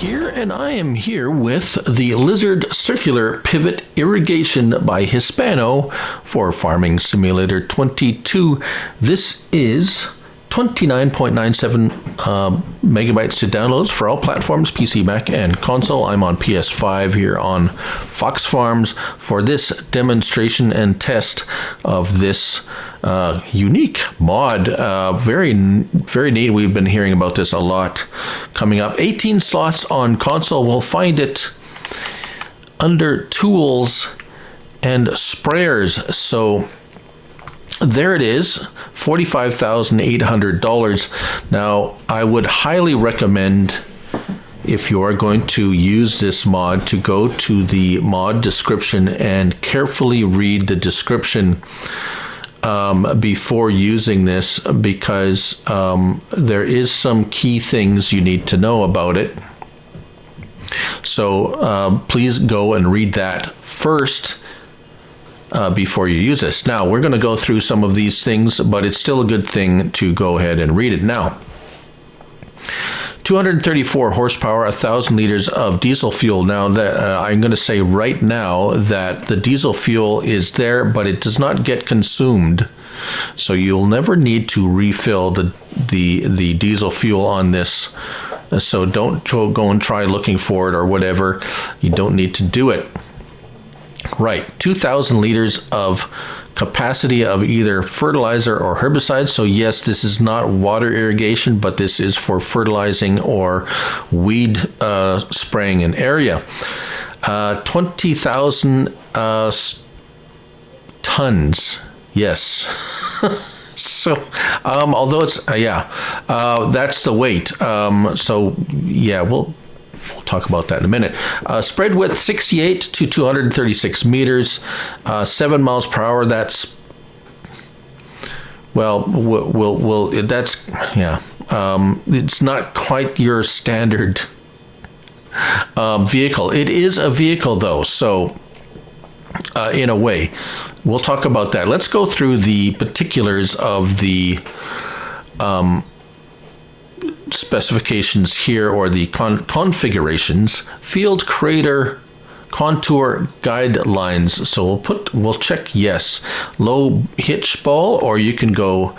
here, and I am here with the Lizard Circular Pivot Irrigation by Hispano for Farming Simulator 22. This is 29.97 megabytes to downloads for all platforms, PC, Mac, and console. I'm on PS5 here on Fox Farms for this demonstration and test of this unique mod. Very neat. We've been hearing about this a lot coming up. 18 slots on console. We'll find it under tools and sprayers. So there it is, $45,800. Now, I would highly recommend, if you are going to use this mod, to go to the mod description and carefully read the description before using this, because there is some key things you need to know about it. So please go and read that first before you use this. Now, we're going to go through some of these things, but it's still a good thing to go ahead and read it. Now, 234 horsepower, 1,000 liters of diesel fuel. Now, that I'm going to say right now that the diesel fuel is there, but it does not get consumed. So you'll never need to refill the diesel fuel on this. So don't go and try looking for it or whatever. You don't need to do it. Right, 2,000 liters of capacity of either fertilizer or herbicide. So yes, this is not water irrigation, but this is for fertilizing or weed spraying an area. 20,000 tons. Yes. So, although it's that's the weight. So yeah, we'll talk about that in a minute. Spread width 68 to 236 meters, 7 miles per hour. That's it's not quite your standard vehicle. It is a vehicle though, so in a way, we'll talk about that. Let's go through the particulars of the specifications here, or the configurations. Field creator contour guidelines. So we'll check yes. Low hitch ball, or you can go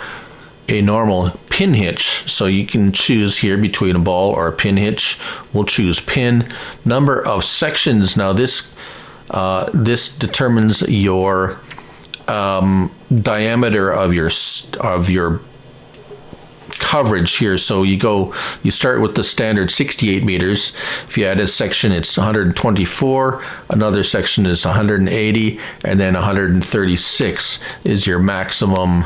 a normal pin hitch. So you can choose here between a ball or a pin hitch. We'll choose pin. Number of sections. Now this determines your diameter of your coverage here. So you start with the standard 68 meters. If you add a section, it's 124. Another section is 180, and then 136 is your maximum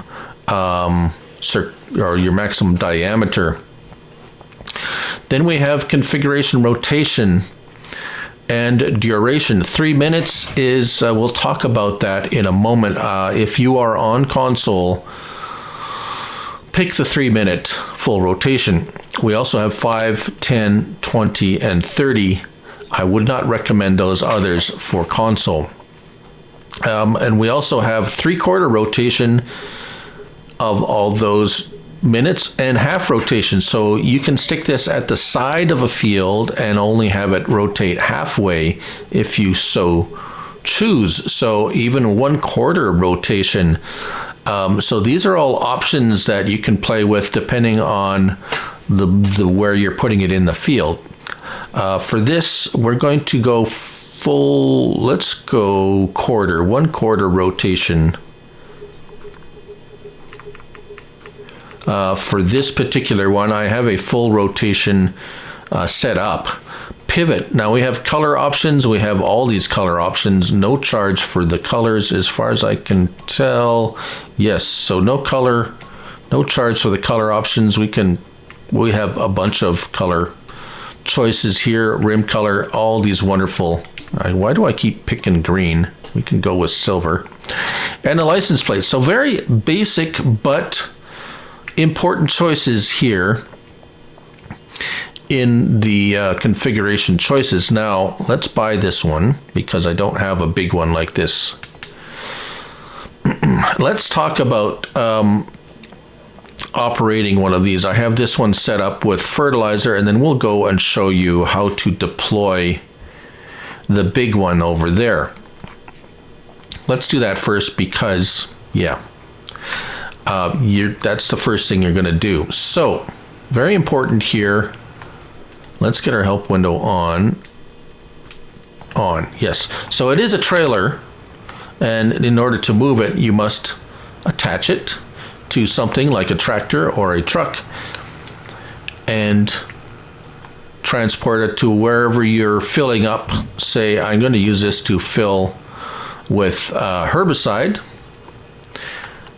your maximum diameter. Then we have configuration rotation and duration. 3 minutes is, we'll talk about that in a moment. If you are on console, pick the 3-minute full rotation. We also have 5, 10, 20, and 30. I would not recommend those others for console. And we also have 3/4 rotation of all those minutes, and half rotation. So you can stick this at the side of a field and only have it rotate halfway if you so choose. So even 1/4 rotation. So these are all options that you can play with depending on the where you're putting it in the field. For this, we're going to go full. Let's go 1/4 rotation. For this particular one, I have a full rotation set up. Pivot. Now we have color options. We have all these color options. No charge for the colors as far as I can tell. Yes, so no charge for the color options. We have a bunch of color choices here. Rim color, all these wonderful. Why do I keep picking green? We can go with silver. And a license plate. So very basic but important choices here in the configuration choices. Now let's buy this one because I don't have a big one like this. Let's talk about operating one of these. I have this one set up with fertilizer, and then we'll go and show you how to deploy the big one over there. Let's do that first because, yeah, that's the first thing you're going to do. So, very important here. Let's get our help window on. Yes. So it is a trailer, and in order to move it, you must attach it to something like a tractor or a truck and transport it to wherever you're filling up. Say, I'm going to use this to fill with herbicide.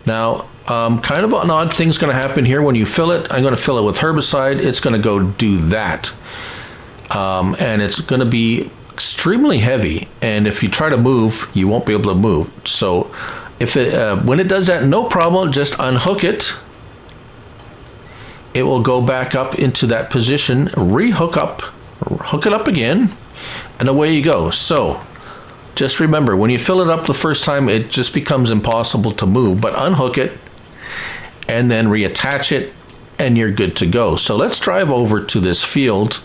Now, kind of an odd thing's going to happen here. When you fill it, I'm going to fill it with herbicide. It's going to go do that. And it's going to be extremely heavy. And if you try to move, you won't be able to move. So if when it does that, no problem, just unhook it. It will go back up into that position, hook it up again, and away you go. So just remember, when you fill it up the first time, it just becomes impossible to move, but unhook it and then reattach it and you're good to go. So let's drive over to this field.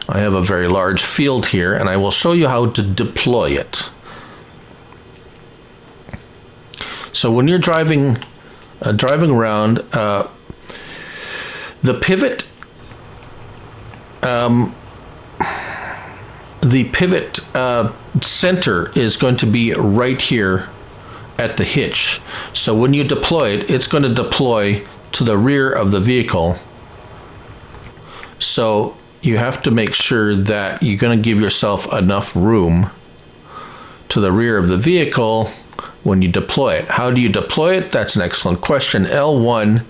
I have a very large field here, and I will show you how to deploy it. So when you're driving around, the pivot center is going to be right here at the hitch. So when you deploy it, it's going to deploy to the rear of the vehicle. So you have to make sure that you're going to give yourself enough room to the rear of the vehicle when you deploy it. How do you deploy it? That's an excellent question. L1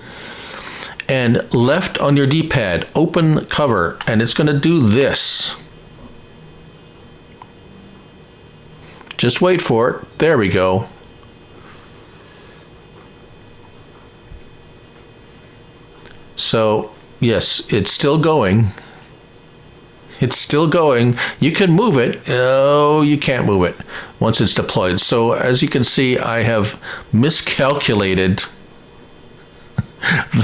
and left on your D-pad, open cover, and it's going to do this. Just wait for it. There we go. So, yes, it's still going. It's still going. You can move it. Oh, you can't move it once it's deployed. So, as you can see, I have miscalculated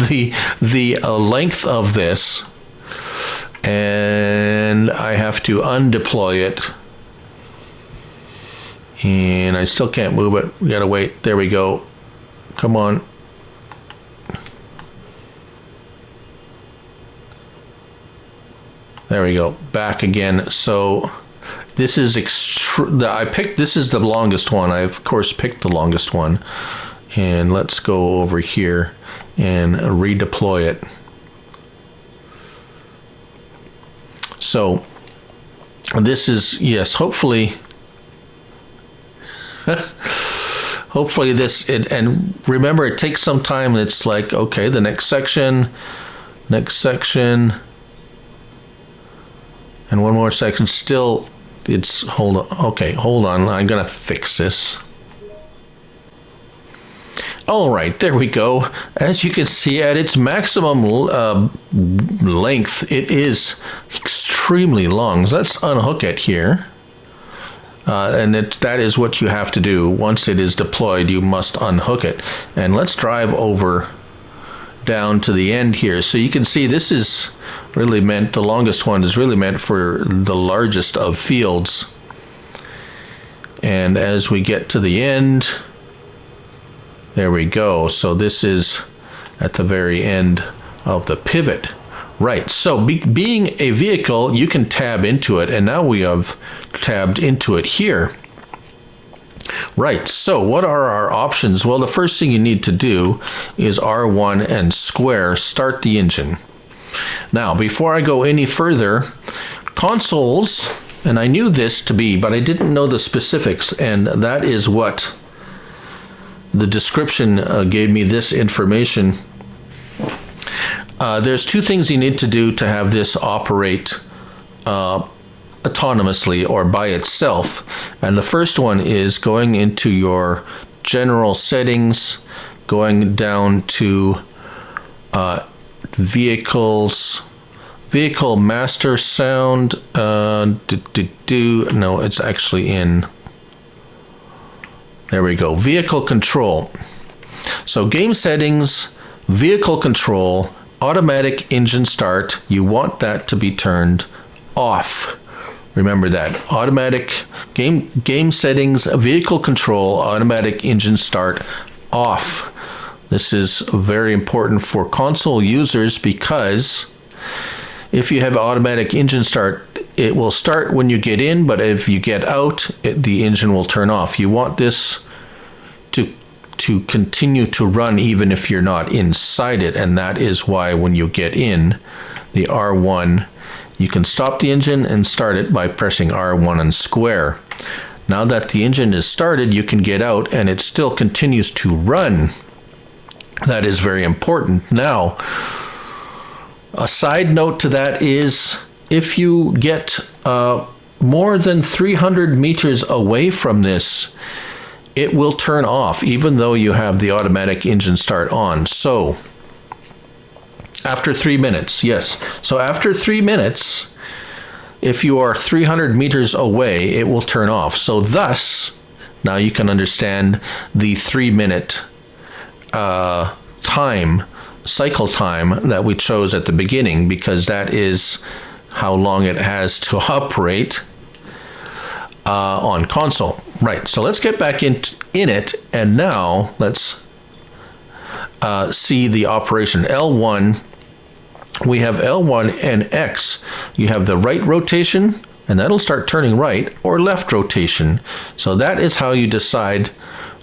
the length of this, and I have to undeploy it. And I still can't move it. We gotta wait. There we go. Come on. There we go. Back again. So this is this is the longest one. I of course picked the longest one. And let's go over here and redeploy it. So this is, yes, hopefully hopefully this, and remember, it takes some time. It's like, okay, the next section, and one more section. Still, it's, hold on. Okay, hold on. I'm gonna fix this. All right, there we go. As you can see, at its maximum length, it is extremely long. So let's unhook it here. And that is what you have to do. Once it is deployed, you must unhook it. And let's drive over down to the end here. So you can see this is really meant, the longest one is really meant for the largest of fields. And as we get to the end, there we go. So this is at the very end of the pivot. Right, so being a vehicle, you can tab into it, and now we have tabbed into it here. Right, so what are our options? Well, the first thing you need to do is R1 and square, start the engine. Now, before I go any further, consoles, and I knew this to be, but I didn't know the specifics, and that is what the description gave me this information. There's two things you need to do to have this operate autonomously or by itself. And the first one is going into your general settings, going down to vehicles, vehicle master sound, no, it's actually in, there we go, vehicle control. So game settings, vehicle control, automatic engine start, you want that to be turned off. Remember that. Automatic game settings, vehicle control, automatic engine start off. This is very important for console users because if you have automatic engine start, it will start when you get in, but if you get out, the engine will turn off. You want this to continue to run even if you're not inside it, and that is why when you get in, the R1, you can stop the engine and start it by pressing R1 and square. Now that the engine is started, you can get out and it still continues to run. That is very important. Now, a side note to that is if you get more than 300 meters away from this, it will turn off even though you have the automatic engine start on. So after 3 minutes, yes. So after 3 minutes, if you are 300 meters away, it will turn off. So thus, now you can understand the 3-minute cycle time that we chose at the beginning, because that is how long it has to operate on console. Right, so let's get back in it, and now let's see the operation. L1, we have L1 and X. You have the right rotation, and that'll start turning right, or left rotation. So that is how you decide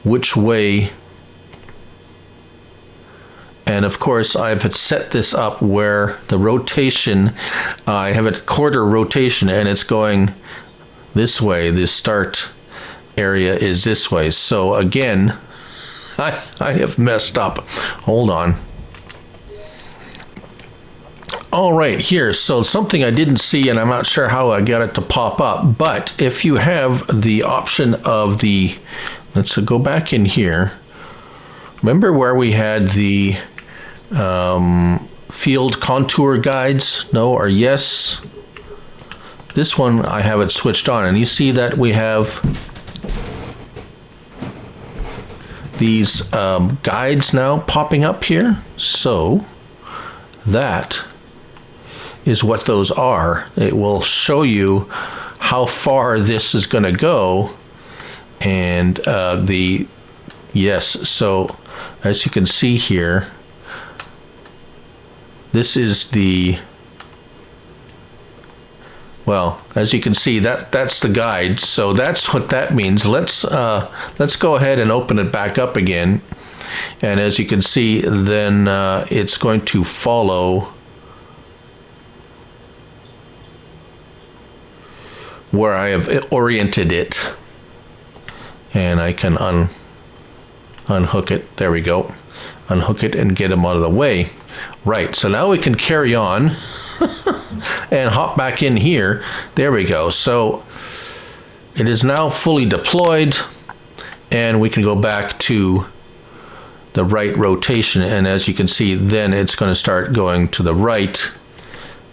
which way. And of course, I've set this up where the rotation, I have a quarter rotation, and it's going this way. The start area is this way. So again, I have messed up. Hold on. All right, here, so something I didn't see, and I'm not sure how I got it to pop up, but if you have the option of the, let's go back in here. Remember where we had the field contour guides? No or yes? This one, I have it switched on, and you see that we have these guides now popping up here. So that is what those are. It will show you how far this is going to go, and yes, so as you can see here, this is the, well, as you can see, that's the guide. So that's what that means. Let's go ahead and open it back up again, and as you can see, then it's going to follow where I have oriented it, and I can unhook it. There we go. Unhook it and get them out of the way. Right, so now we can carry on and hop back in here. There we go. So it is now fully deployed, and we can go back to the right rotation, and as you can see, then it's going to start going to the right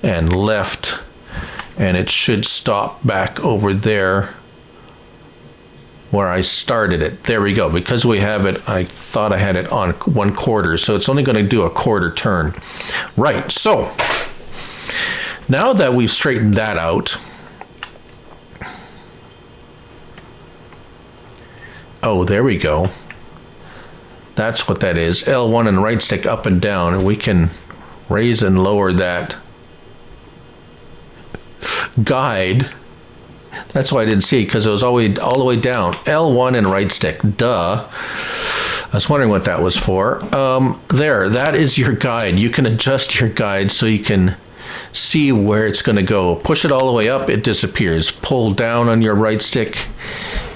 and left, and it should stop back over there where I started it. There we go. Because we have it, I thought I had it on 1/4, so it's only going to do a quarter turn. Right, so now that we've straightened that out, oh, there we go. That's what that is. L1 and right stick up and down, and we can raise and lower that guide. That's why I didn't see it, because it was all the way down. L1 and right stick, duh. I was wondering what that was for. There, that is your guide. You can adjust your guide so you can see where it's going to go. Push it all the way up, it disappears. Pull down on your right stick,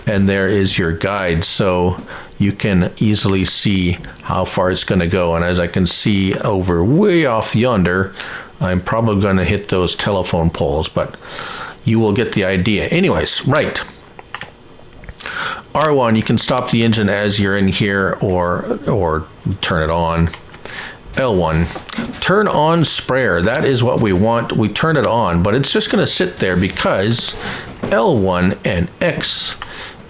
and there is your guide. So you can easily see how far it's going to go. And as I can see over way off yonder, I'm probably going to hit those telephone poles, but you will get the idea. Anyways, right. R1, you can stop the engine as you're in here, or turn it on. L1, turn on sprayer. That is what we want. We turn it on, but it's just going to sit there because L1 and X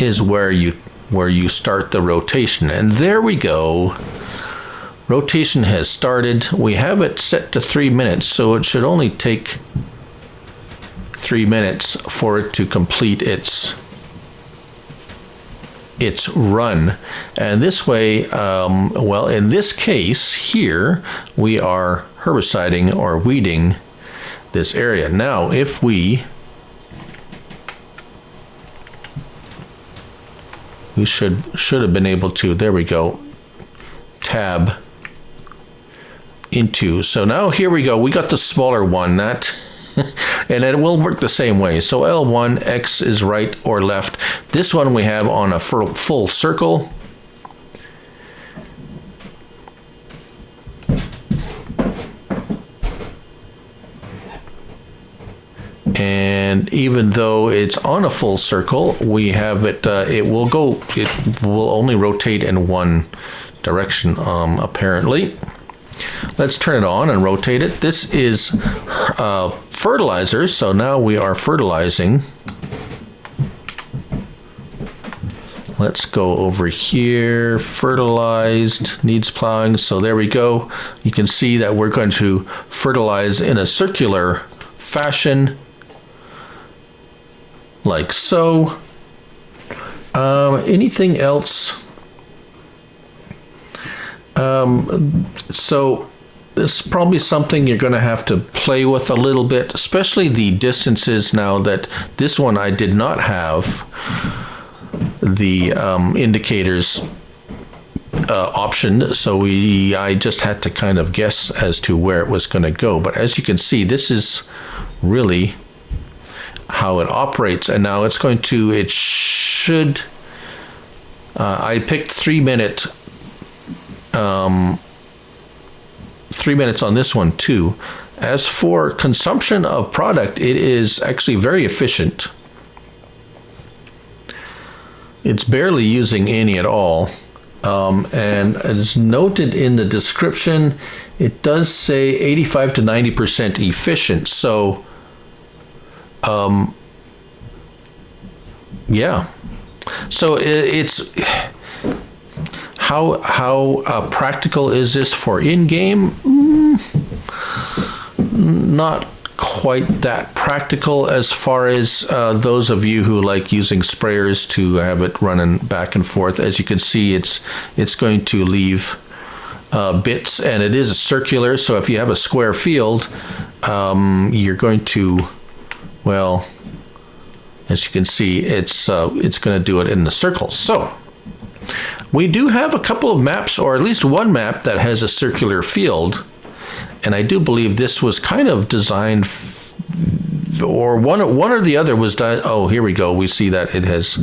is where you start the rotation. And there we go. Rotation has started. We have it set to 3 minutes, so it should only take 3 minutes for it to complete its run. And this way, well, in this case here, we are herbiciding or weeding this area. Now, if we should have been able to, there we go, tab into. So now here we go. We got the smaller one, that, and it will work the same way. So L1, X is right or left. This one we have on a full circle. And even though it's on a full circle, we have it, it will only rotate in one direction, apparently. Let's turn it on and rotate it. This is fertilizer, so now we are fertilizing. Let's go over here, fertilized, needs plowing, so there we go. You can see that we're going to fertilize in a circular fashion, like so. Anything else? So this is probably something you're going to have to play with a little bit, especially the distances. Now that this one I did not have the indicators option, so I just had to kind of guess as to where it was going to go. But as you can see, this is really how it operates. And now it's going to, it should, I picked 3 minute, 3 minutes on this one too. As for consumption of product, it is actually very efficient. It's barely using any at all. And as noted in the description, it does say 85 to 90% efficient. So, yeah. So it's how practical is this for in-game? Not quite that practical as far as those of you who like using sprayers to have it running back and forth. As you can see, it's going to leave bits, and it is a circular, so if you have a square field, you're going to, well, as you can see, it's going to do it in the circles. So we do have a couple of maps, or at least one map that has a circular field. And I do believe this was kind of designed, or one or the other was done. Oh, here we go. We see that it has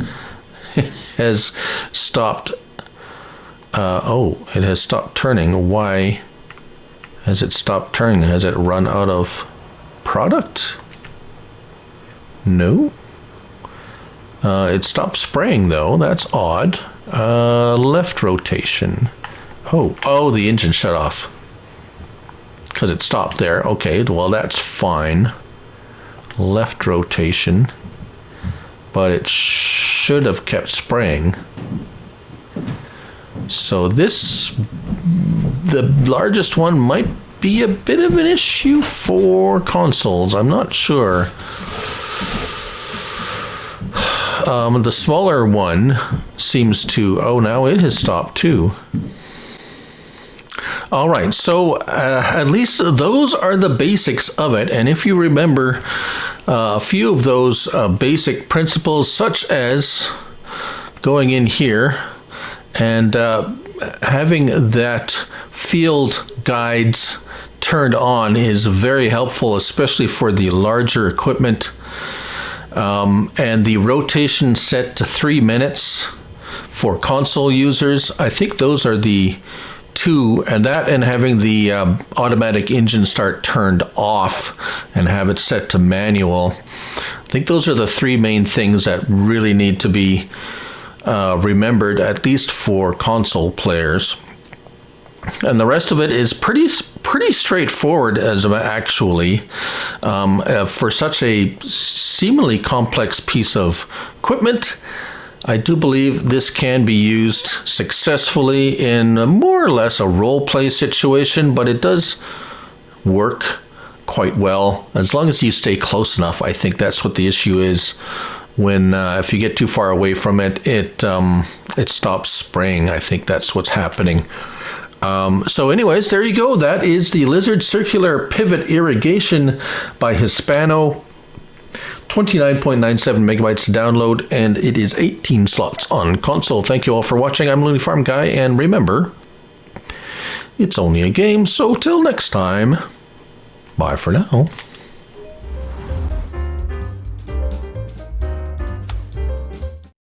stopped. It has stopped turning. Why has it stopped turning? Has it run out of product? No. It stopped spraying though. That's odd. Left rotation. Oh, the engine shut off. Because it stopped there. Okay, well that's fine. Left rotation. But it should have kept spraying. So this, the largest one, might be a bit of an issue for consoles. I'm not sure. The smaller one seems to, oh, now it has stopped too. All right, so at least those are the basics of it. And if you remember a few of those basic principles, such as going in here and having that field guides turned on is very helpful, especially for the larger equipment. And the rotation set to 3 minutes for console users. I think those are the two, and that, and having the automatic engine start turned off and have it set to manual. I think those are the three main things that really need to be remembered, at least for console players. And the rest of it is pretty straightforward, as actually for such a seemingly complex piece of equipment. I do believe this can be used successfully in more or less a role play situation, but it does work quite well as long as you stay close enough. I think that's what the issue is. When if you get too far away from it, it stops spraying. I think that's what's happening. So anyways, there you go. That is the Lizard Circular Pivot Irrigation by Hispano. 29.97 megabytes to download, and it is 18 slots on console. Thank you all for watching. I'm Looney Farm Guy, and remember, it's only a game, so till next time, bye for now.